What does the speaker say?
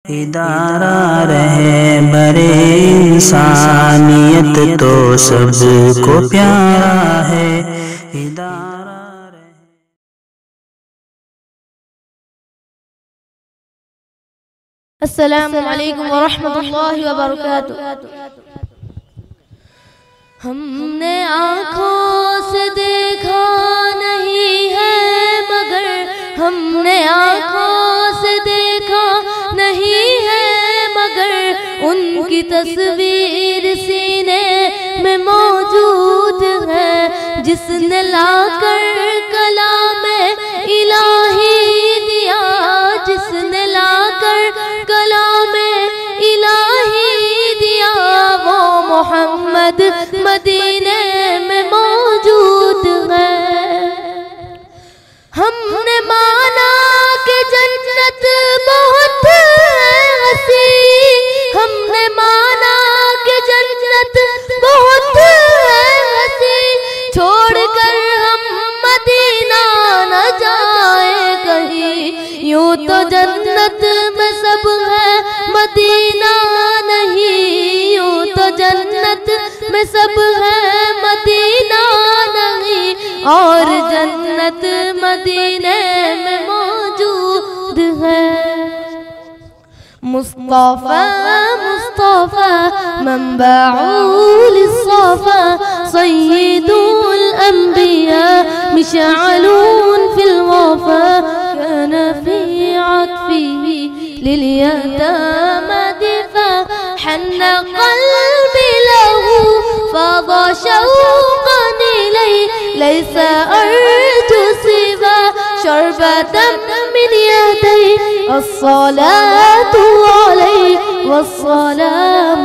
ادارہ رہے برے انسانیت تو سب کو پیارا ہے ادارہ رہے۔ السلام علیکم ورحمۃ اللہ وبرکاتہ۔ ہم نے آنکھوں سے دیکھا نہیں ہے مگر ہم نے آنکھوں سے دیکھا نہیں ہے مگر ان کی تصویر سینے میں موجود ہے، جس نے لا کر کلام الہی دیا، جس نے لا کر کلام الہی دیا، وہ محمد مدینے میں موجود ہے۔ ہم نے مانا کہ جنت بہت وسیع، ہم نے مانا کہ جنت بہت وسیع، چھوڑ کر ہم مدینہ نہ جائیں کہیں، یوں تو جنت میں سب ہے مدینہ نہیں، یوں تو جنت میں سب ہے مدینہ نہیں، اور جنت مدینے میں موجود ہے۔ مصطفیٰ مصطفیٰ منبع للصفا، سید الانبیاء مشعل فی الوفا، كان في عطفه لليتامى دفاع، حن قلبي له فاض شوقا إليه، ليس أرجو سوى شربة من يديه، الصلاة عليه والسلام